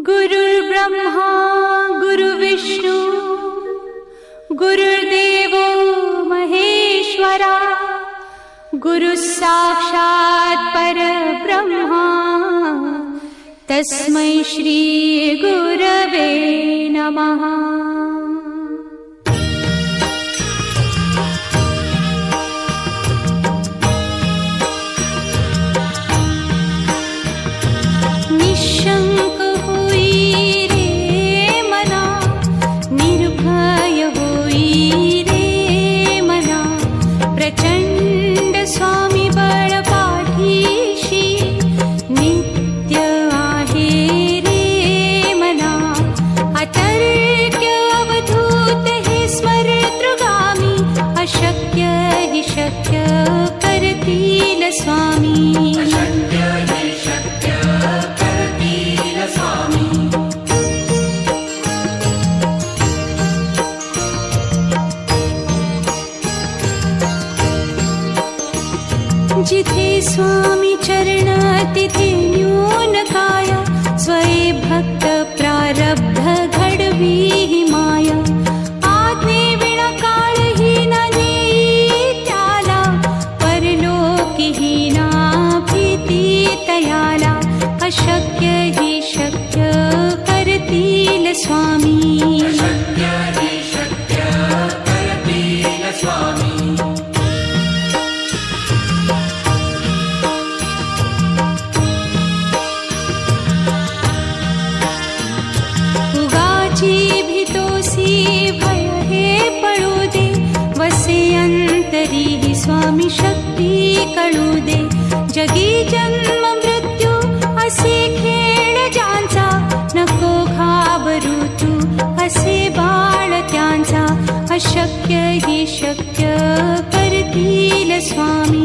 गुरुर्ब्रह्मा गुरुविष्णू गुरुर्देवो महेश्वरा गुरुः साक्षात् परब्रह्मा तस्मै श्री गुरवे नमः। निशंक होई रे मना, निर्भय होई रे मना, प्रचंड स्वामी बळ पाठीशी नित्य आहे रे मना। अतर्क्य अवधूत हे स्मरतृगामी, अशक्य हि शक्य करतील स्वामी। जिथे स्वामी चरण तिथे न्यून काया, स्वये भक्त प्रारब्ध घडवी ही माया। आज्ञे विना काळही न नेई त्याला, परलोकी ही ना भीती तयाला। अशक्य ही शक्य करतील स्वामी। भय हे पळू दे, वसे अंतरी ही स्वामी शक्ती कळू दे। जगी जन्म मृत्यू असे खेळ ज्यांचा, नको घाबरू तू असे बाळ त्यांचा। अशक्य ही शक्य करतील स्वामी।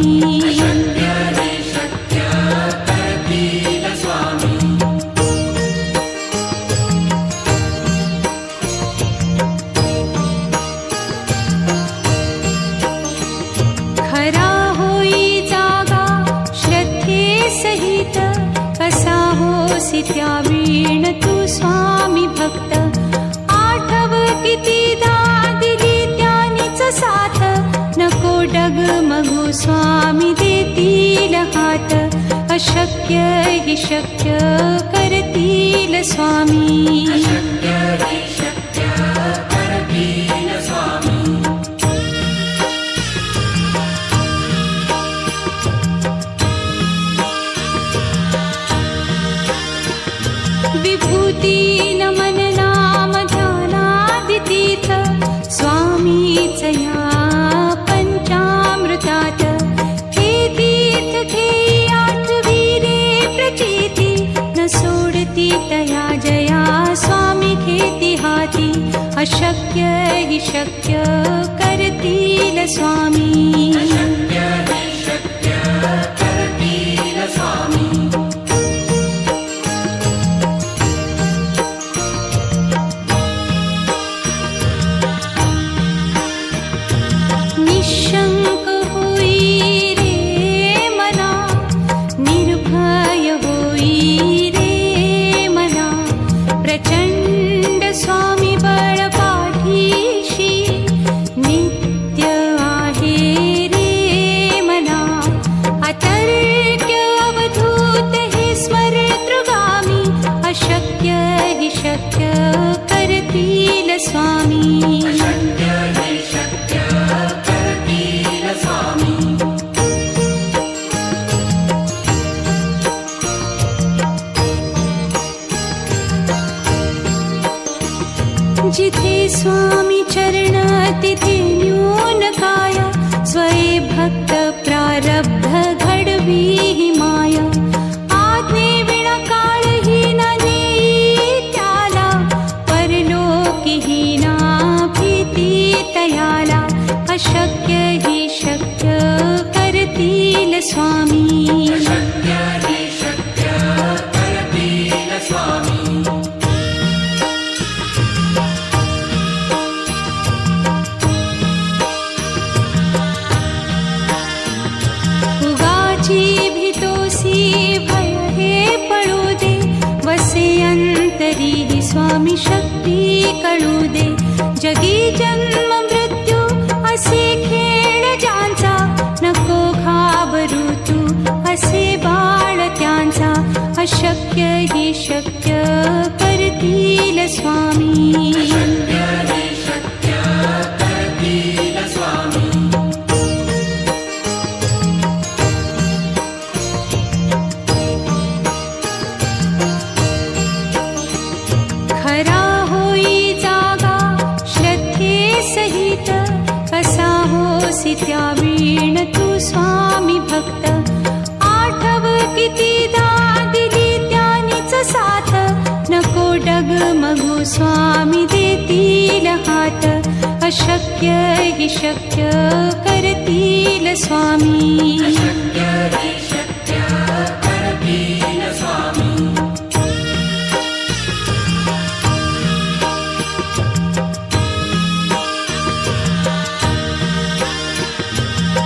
कसा होसी त्यावीण तू स्वामी भक्त, आठव कितीदा दिली त्यानीच साथ। नको डगमगू स्वामी देतील हात, अशक्य हि शक्य करतील स्वामी। विभूती नमन नाम ध्यानादितीर्थ, स्वामीच या पंचामृतात। हे तीर्थ घेई आठवी रे प्रचिती, न सोडती तया जया स्वामी घेती हाती। अशक्य हि शक्य करतील स्वामी। निशंक होई रे मना, निर्भय होई रे मना, प्रचंड स्वामी बळ पाठीशी नित्य आहे रे मना। अतर्क्य अवधूत हे स्मरतृगामी, अशक्य हि शक्य करतील स्वामी। जिथे स्वामी चरण तिथे न्यून काया, स्वये भक्त प्रारब्ध घडवी ही माया। आज्ञे विना काळही न नेई त्याला, परलोकी ही ना भीती तयाला। अशक्य ही शक्य करतील स्वामी। उगाची भी अंतरी ही स्वामी शक्ती कळू दे. जगी जन्म मृत्यू असे खेळ ज्यांचा, नको घाबरू तू असे बाळ त्यांचा. अशक्य ही शक्य करतील स्वामी. खरा होई जागा श्रद्धे सहित, कसा होसी त्या वीण तू स्वामी भक्त. आठव कितीदा दिली त्यानीच साथ, नको डगमगू स्वामी देतील हात. अशक्य हि शक्य करतील स्वामी.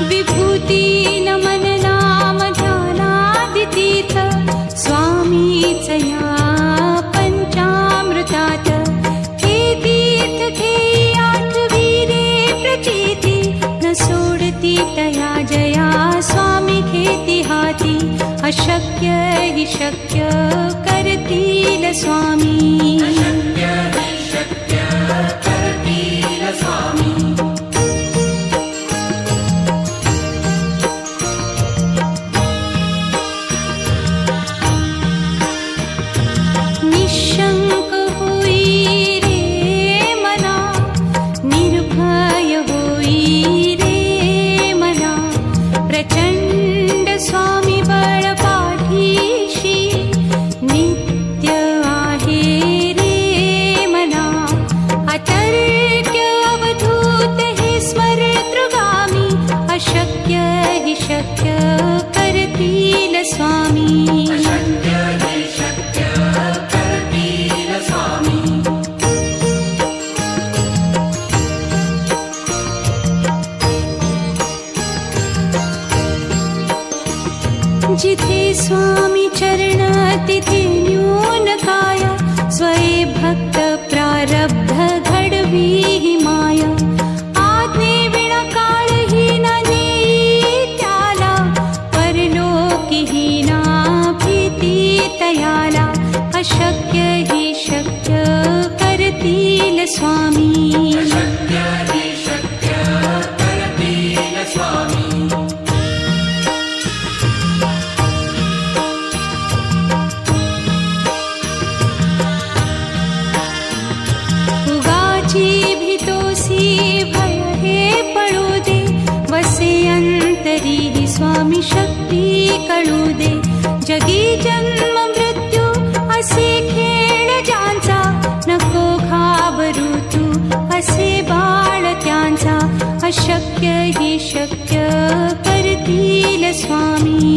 विभूती नमन नाम ध्यानादितीर्थ, स्वामीच या पंचामृतात. हे तीर्थ घेई आठवीरे प्रचिती, न सोडती तया जया स्वामी घेती हाती. अशक्य हि शक्य करतील स्वामी. निशंक होई रे मना, निर्भय होई रे मना. प्रचंड स्वामी बळ पाठीशी, नित्य आहे रे मना. अतर्क्य अवधूत हे स्मरतृगामी, अशक्य हि शक्य करतील स्वामी. जिथे स्वामी चरण तिथे न्यून काया, स्वये भक्त प्रारब्ध घडवी ही माया. आज्ञे विना काळही ना नेई त्याला, परलोकीही ना भीती तयाला. अशक्य हि शक्य करतील स्वामी. भीतोसी भय हे पळू दे, वसे अंतरी ही स्वामी शक्ती कळू दे. जगी जन्म मृत्यू असे खेळ ज्यांचा, नको घाबरू तू असे बाळ त्यांचा. अशक्य हि शक्य करतील स्वामी.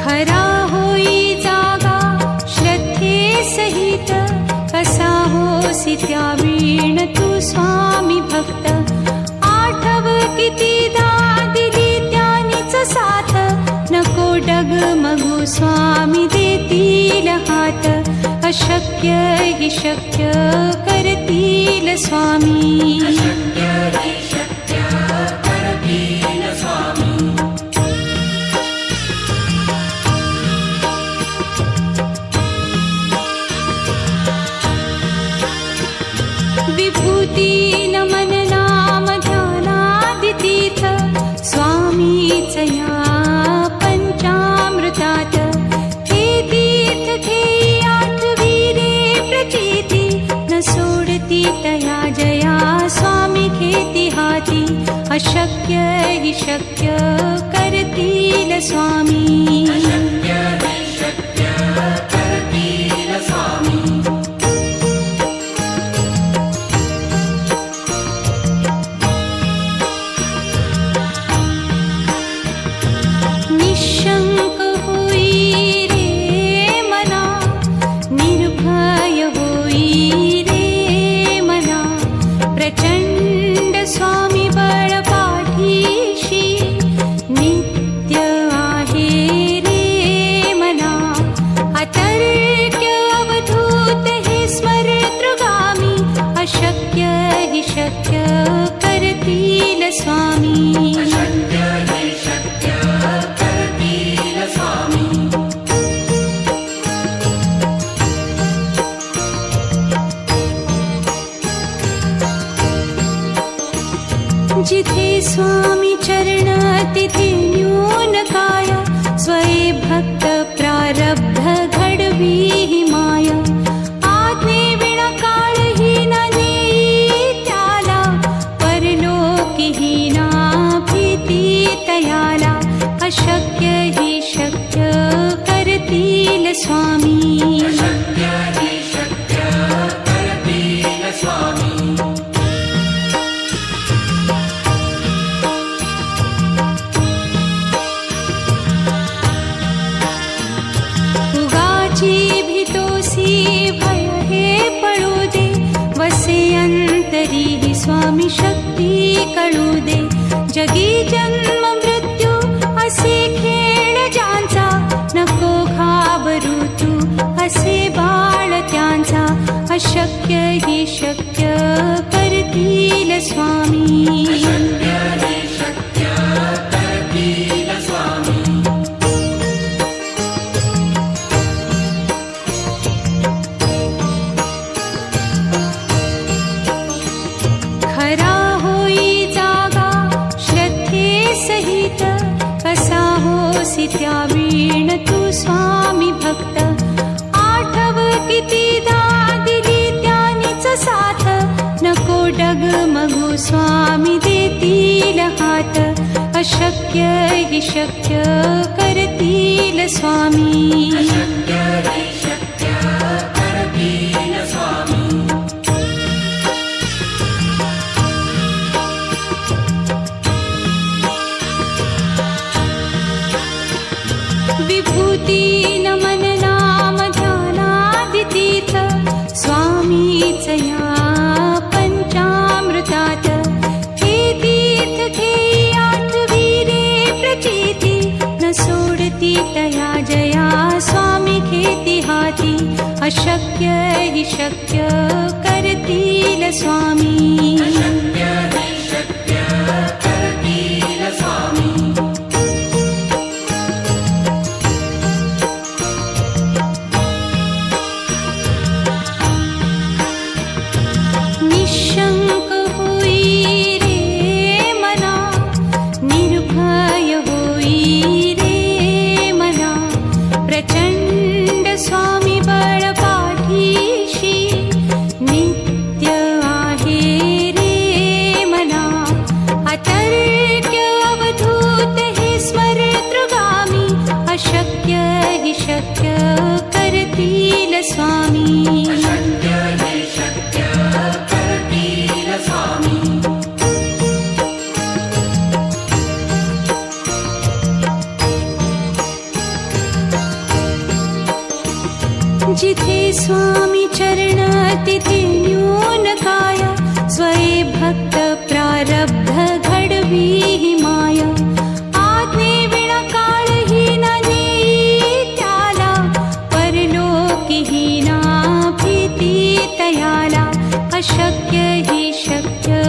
खरा होई जागा श्रद्धे सहित, कसा होसी त्या वीण तू स्वामी भक्त. आठव कितीदा दिली त्यानीच साथ, नको डगमगू स्वामी देतील हात. अशक्य हि शक्य करतील स्वामी. विभूती नमन नाम ध्यानादितीर्थ, स्वामीच या पंचामृतात. हे तीर्थ घेई आठवीरे प्रचिती, न सोडती तया जया स्वामी घेती हाती. अशक्य हि शक्य करतील स्वामी. निशंक होई रे मना, निर्भय होई रे अशक्य हि शक्य करतील स्वामी. अशक्य हि शक्य करतील स्वामी. जिथे स्वामी चरण तिथे न्यून काय, स्वये भक्त प्रारब्ध घडवी हि माया. आज्ञे विना काळही न नेई त्याला, परलोकीही ना भीती तयाला. अशक्य हि शक्य करतील स्वामी. अशक्य हि शक्य करतील स्वामी. भय हे पळू दे, वसे अंतरी हि स्वामी शक्ती कळू दे. जगी जन्म मृत्यू असे खेळ ज्यांचा, नको घाबरू तू असे बाळ त्यांचा. अशक्य हि शक्य करतील स्वामी. अशक्य हि शक्य करतील स्वामी. खरा होई जागा श्रद्धे सहित, कसा होसी त्या वीण तू स्वामी भक्त. आठव कितीदा दिली त्यानीच साथ, नको डगमगू स्वामी देतील हात. अशक्य हि शक्य करतील स्वामी. अशक्य हि शक्य करतील स्वामी. विभूती नमन नाम ध्यानादितीर्थ, स्वामीच या पंचामृतात. हे तीर्थ घेई आठवी रे प्रचिती, न सोडती तया जया स्वामी घेती हाती. अशक्य हि शक्य करतील स्वामी. अशक्य हि शक्य करतील स्वामी. निशंक होई रे मना, निर्भय होई रे मना. प्रचंड स्वामी बळ पाठीशी, नित्य आहे रे मना. अतर्क्य अवधूत हे स्मरतृगामी, अशक्य हि शक्य करतील स्वामी. अशक्य हि शक्य करतील स्वामी. जिथे स्वामी चरण तिथे न्यून काय, स्वये भक्त प्रारब्ध घडवी हि माया. आज्ञे विना काळही न नेई त्याला, परलोकीही ना भीती तयाला. अशक्य हि शक्य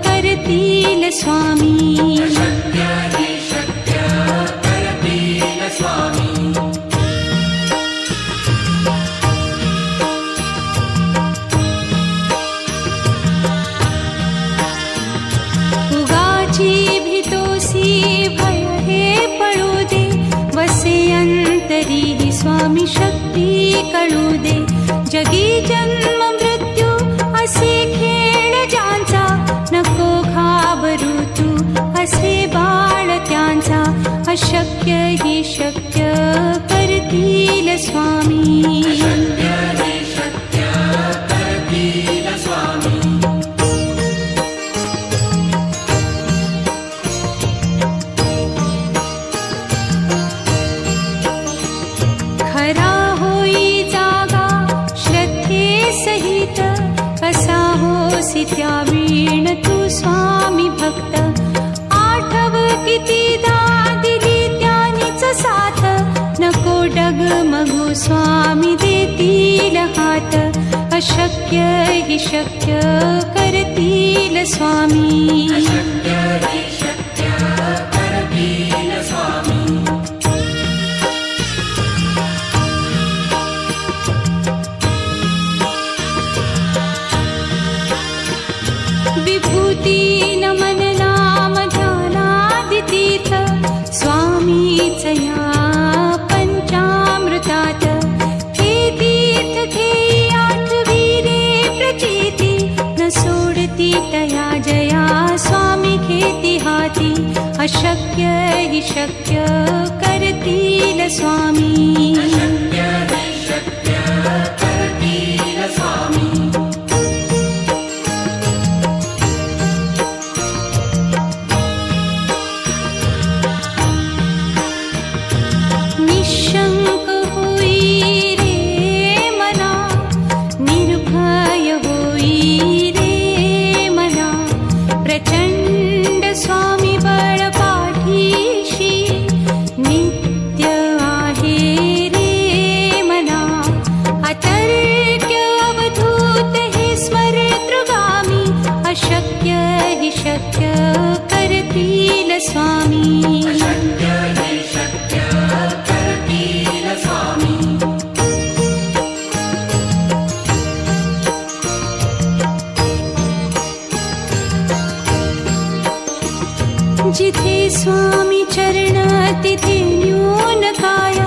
करतील स्वामी. अशक्य हि शक्य करतील स्वामी. भय हे पळू दे, वसे अंतरी हि स्वामी शक्ती कळू दे. जगी जन्म मृत्यू असे खेळ ज्यांचा, नको घाबरू तू असे बाळ त्यांचा. अशक्य हि शक्य करतील स्वामी. अशक्य हि शक्य करतील स्वामी. खरा होई जागा श्रद्धे सहित, कसा होसी त्या वीण तू स्वामी भक्त. आठव कितीदा दिली त्यानीच साथ, नको डगमगू स्वामी देतील हात. अशक्य हि शक्य करतील स्वामी. विभूती नमन नाम ध्यानादितीर्थ स्वामीच या पंचामृतात. हे तीर्थ घेई आठविरे प्रचिती न सोडती तया जया स्वामी घेती हाती. अशक्य हि शक्य करतील स्वामी. निशंक होई रे मना, निर्भय होई रे मना. प्रचंड स्वामी बळ पाठीशी नित्य आहे रे मना. अतर्क्य अवधूत हे स्मरतृगामी. अशक्य हि शक्य करतील स्वामी. जिथे स्वामी चरण तिथे न्यून काय.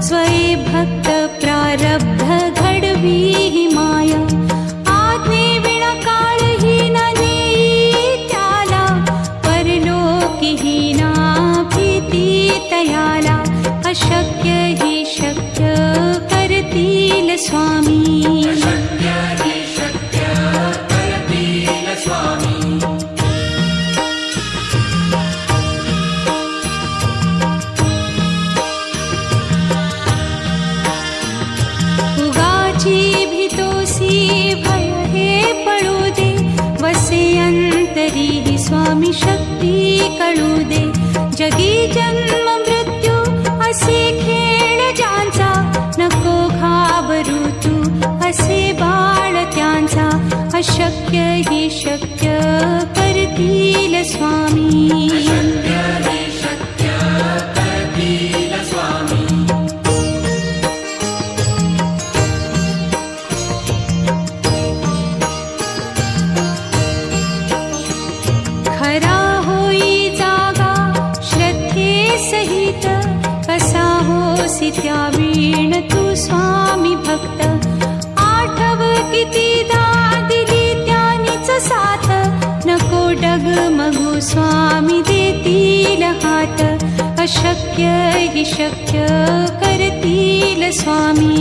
स्वये भक्त प्रारब्ध घडवी हि माया. आज्ञे विना काळही न नेई त्याला. परलोकी हि ना भीती तयाला. अशक्य हि शक्य करतील स्वामी. भय हे पळू दे. वसे अंतरी हि स्वामी शक्ती कळू दे. जगी जन्म मृत्यू असे खेळ ज्यांचा. नको घाबरू तू असे बाळ त्यांचा. अशक्य हि शक्य करतील स्वामी. खरा होई जागा श्रद्धे सहित. कसा होसी त्या वीण तू स्वामी भक्त. आठव कितीदा दिली त्यानीच साथ. नको डगमगू स्वामी देतील हात. अशक्य हि शक्य करतील स्वामी.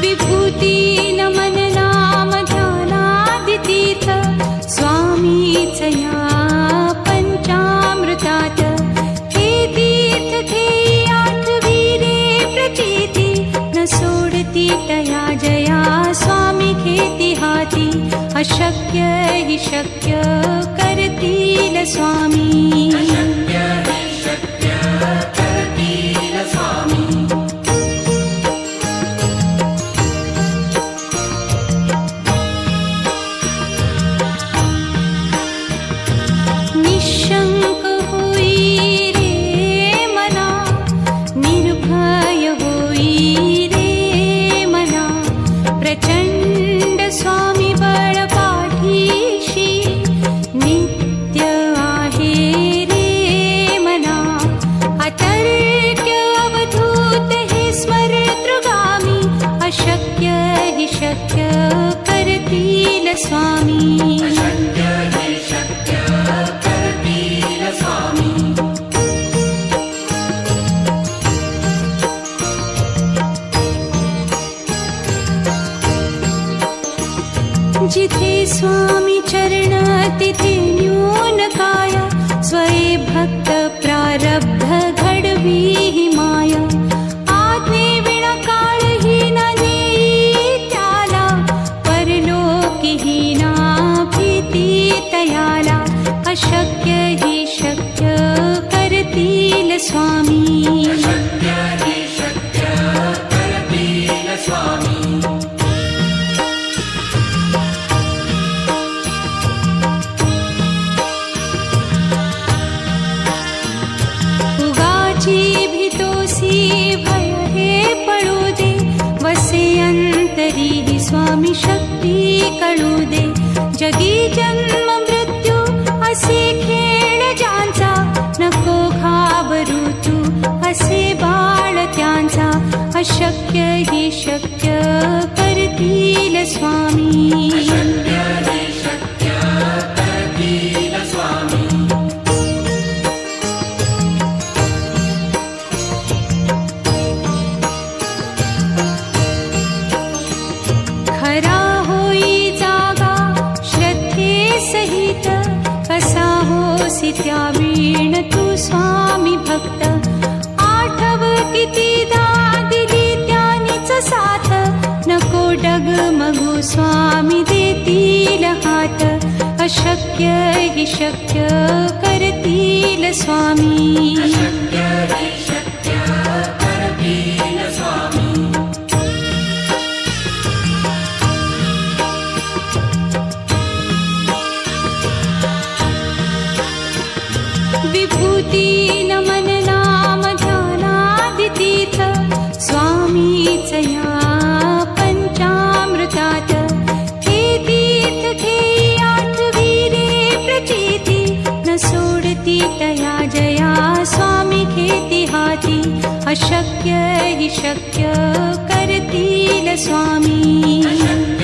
विभूती नमन नाम ध्यानादितीर्थ स्वामीच या पंचामृतात. हे तीर्थ घेई आठविरे प्रचिती न सोडती तया जया स्वामी घेती हाती. अशक्य हि शक्य करतील स्वामी. निशंक होई रे मना, निर्भय होई रे मना. प्रचंड स्वामी बळ पाठीशी नित्य आहे रे मना. अतर्क्य अवधूत हे स्मरतृगामी. अशक्य हि शक्य करतील स्वामी. जिथे स्वामी चरण तिथे न्यून काय. स्वये भक्त प्रारब्ध घडवी हि माया. आज्ञे विना काळही न नेई त्याला. परलोकी हि ना अशक्य हि शक्य करतील स्वामी. उगाची भीतोसी भय हे पळू दे, वसे अंतरी ही स्वामी शक्ती कळू दे. जगी जन्म मृत्यू असे खेळ ज्यांचा, नको घाबरू तू असे बाळ त्यांचा. अशक्य हि शक्य करतील स्वामी. खरा होई जागा श्रद्धे सहित, कसा होसी त्या वीण तू स्वामी भक्त. आठव कितीदा दिली त्यानीच साथ, नको डगमगू स्वामी देतील हात. अशक्य हि शक्य करतील स्वामी. विभूती नमन नाम ध्यानादितीर्थ, स्वामीच या पंचामृतात. हे तीर्थ घेई आठविले प्रचिती, न सोडती तया जया स्वामी घेती हाती. अशक्य हि शक्य करतील स्वामी.